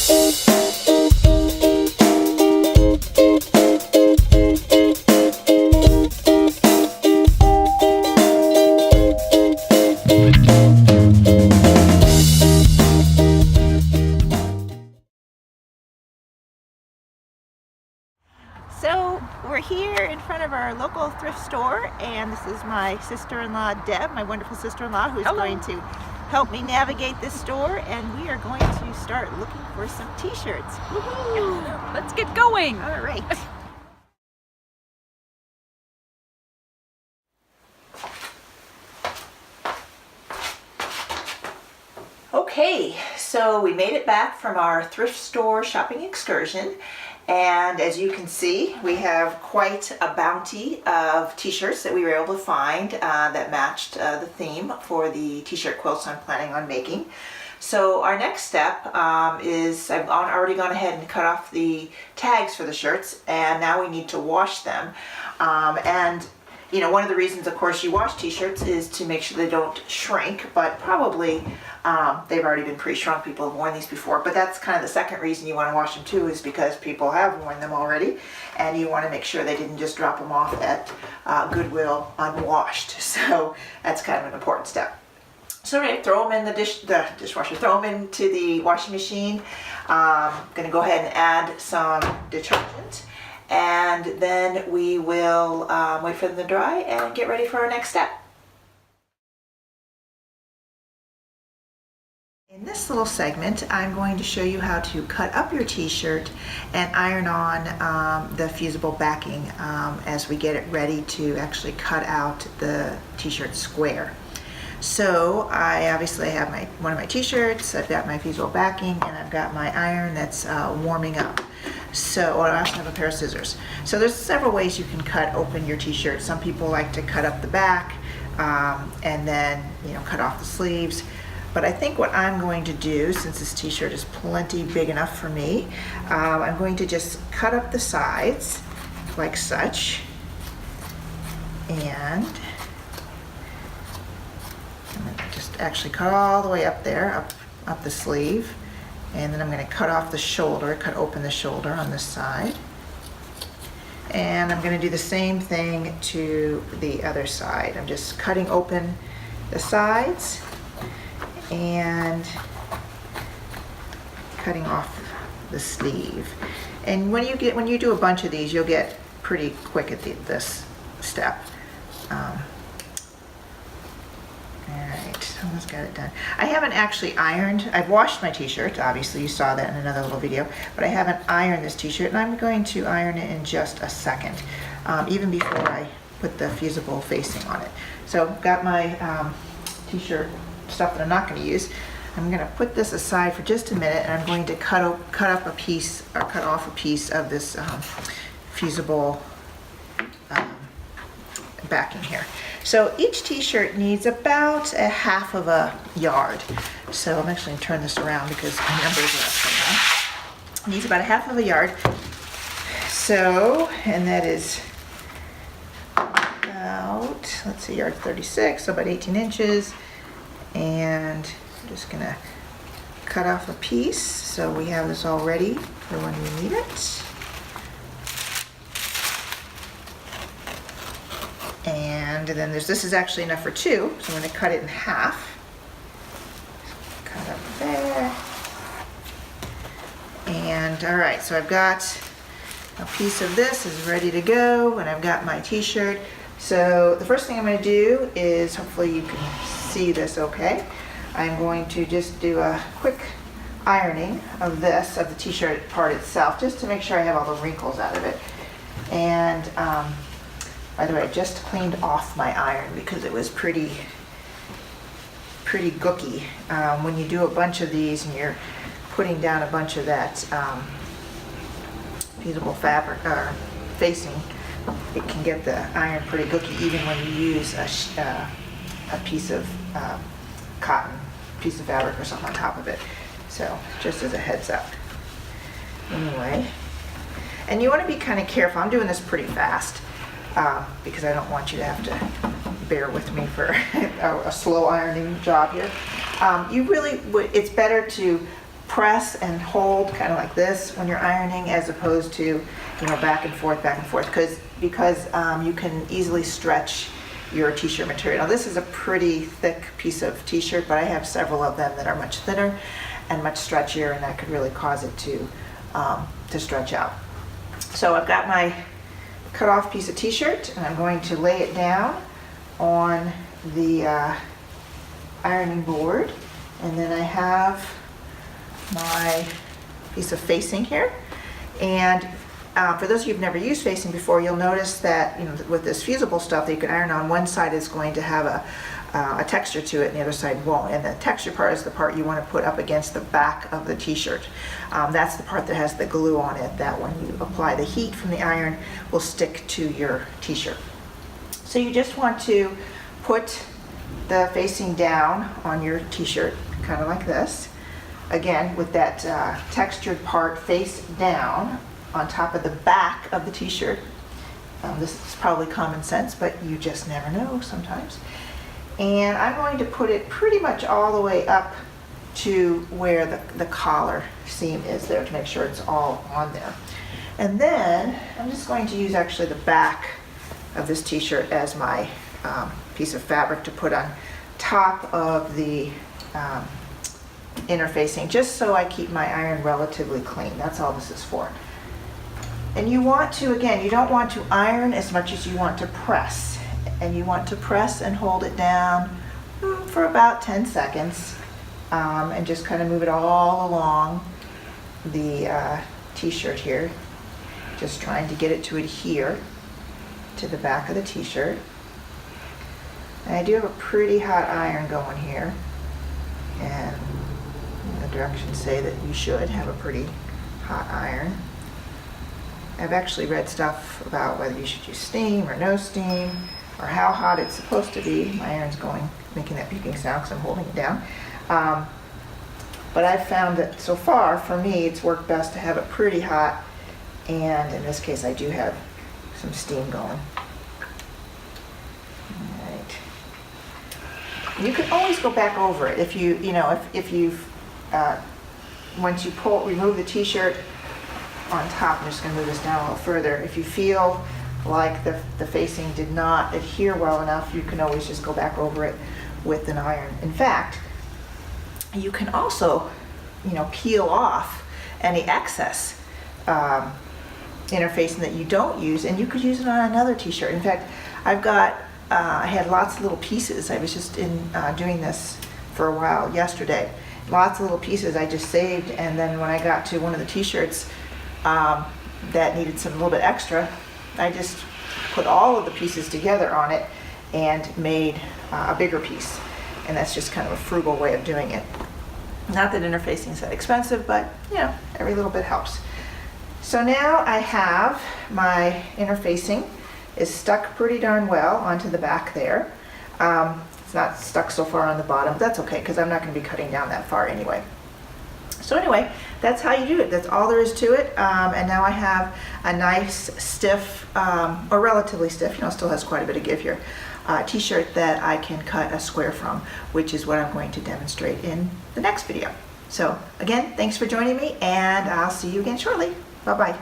So we're here in front of our local thrift store, and this is my sister-in-law Deb, my wonderful sister-in-law, who's going to help me navigate this store, and we are going to start looking for some t-shirts. Woohoo! Let's get going! All right. Okay, so we made it back from our thrift store shopping excursion, and as you can see, we have quite a bounty of t-shirts that we were able to find that matched the theme for the t-shirt quilts I'm planning on making. So our next step is I've already gone ahead and cut off the tags for the shirts, and now we need to wash them. And you know, one of the reasons, of course, you wash t-shirts is to make sure they don't shrink, but probably they've already been pre-shrunk. People have worn these before, but that's kind of the second reason you want to wash them too, is because people have worn them already, and you want to make sure they didn't just drop them off at Goodwill unwashed. So that's kind of an important step. So we're going to throw them in the dishwasher, throw them into the washing machine. I'm going to go ahead and add some detergent, and then we will wait for them to dry and get ready for our next step. In this little segment, I'm going to show you how to cut up your t-shirt and iron on the fusible backing as we get it ready to actually cut out the t-shirt square. So I obviously have one of my t-shirts, I've got my fusible backing, and I've got my iron that's warming up. So I also have a pair of scissors. So there's several ways you can cut open your t-shirt. Some people like to cut up the back and then, you know, cut off the sleeves. But I think what I'm going to do, since this t-shirt is plenty big enough for me, I'm going to just cut up the sides like such, and I'm going to just actually cut all the way up there, up the sleeve, and then I'm going to cut off the shoulder, cut open the shoulder on this side, and I'm going to do the same thing to the other side. I'm just cutting open the sides and cutting off the sleeve. And when you do a bunch of these, you'll get pretty quick at this step. Alright, almost got it done. I haven't actually ironed. I've washed my t-shirt, obviously you saw that in another little video, but I haven't ironed this t-shirt, and I'm going to iron it in just a second, even before I put the fusible facing on it. So got my t-shirt stuff that I'm not going to use. I'm going to put this aside for just a minute, and I'm going to cut off a piece of this fusible backing here. So each t-shirt needs about a half of a yard. So I'm actually going to turn this around because my numbers are upside down. It needs about a half of a yard. So, and that is about, let's see, yard 36, so about 18 inches. And I'm just going to cut off a piece so we have this all ready for when we need it. And then this is actually enough for two, so I'm going to cut it in half. Cut up there. And all right, so I've got a piece of this is ready to go, and I've got my t-shirt. So the first thing I'm going to do is, hopefully you can see this okay, I'm going to just do a quick ironing of the t-shirt part itself, just to make sure I have all the wrinkles out of it. And by the way, I just cleaned off my iron because it was pretty gooky. When you do a bunch of these and you're putting down a bunch of that fusible fabric or facing, it can get the iron pretty gooky even when you use a piece of cotton, piece of fabric or something on top of it. So just as a heads up. Anyway, and you want to be kind of careful. I'm doing this pretty fast because I don't want you to have to bear with me for a slow ironing job here. You really would, it's better to press and hold kind of like this when you're ironing, as opposed to, you know, back and forth, because you can easily stretch your t-shirt material. Now this is a pretty thick piece of t-shirt, but I have several of them that are much thinner and much stretchier, and that could really cause it to stretch out. So I've got my cut off piece of t-shirt, and I'm going to lay it down on the ironing board, and then I have my piece of facing here. And for those of you who've never used facing before, you'll notice that, you know, with this fusible stuff that you can iron on, one side is going to have a texture to it and the other side won't. And the texture part is the part you want to put up against the back of the t-shirt. That's the part that has the glue on it, that when you apply the heat from the iron will stick to your t-shirt. So you just want to put the facing down on your t-shirt, kind of like this. Again, with that textured part face down on top of the back of the t-shirt. This is probably common sense, but you just never know sometimes. And I'm going to put it pretty much all the way up to where the collar seam is there, to make sure it's all on there. And then I'm just going to use actually the back of this t-shirt as my piece of fabric to put on top of the interfacing, just so I keep my iron relatively clean. That's all this is for. And you want to, again, you don't want to iron as much as you want to press. And you want to press and hold it down for about 10 seconds and just kind of move it all along the t-shirt here, just trying to get it to adhere to the back of the t-shirt. And I do have a pretty hot iron going here, and the directions say that you should have a pretty hot iron. I've actually read stuff about whether you should use steam or no steam, or how hot it's supposed to be. My iron's making that beeping sound because I'm holding it down. But I've found that so far, for me, it's worked best to have it pretty hot, and in this case I do have some steam going. Alright. You can always go back over it if you've once you remove the t-shirt on top. I'm just going to move this down a little further. If you feel like the facing did not adhere well enough, you can always just go back over it with an iron. In fact, you can also, peel off any excess interfacing that you don't use, and you could use it on another t-shirt. In fact, I had lots of little pieces. I was just doing this for a while yesterday. Lots of little pieces I just saved, and then when I got to one of the t-shirts that needed a little bit extra, I just put all of the pieces together on it and made a bigger piece. And that's just kind of a frugal way of doing it. Not that interfacing is that expensive, but every little bit helps. So now I have my interfacing is stuck pretty darn well onto the back there. It's not stuck so far on the bottom, but that's okay because I'm not going to be cutting down that far anyway. So anyway, that's how you do it. That's all there is to it. And now I have a nice stiff, or relatively stiff, still has quite a bit of give here, t-shirt that I can cut a square from, which is what I'm going to demonstrate in the next video. So again, thanks for joining me, and I'll see you again shortly. Bye-bye.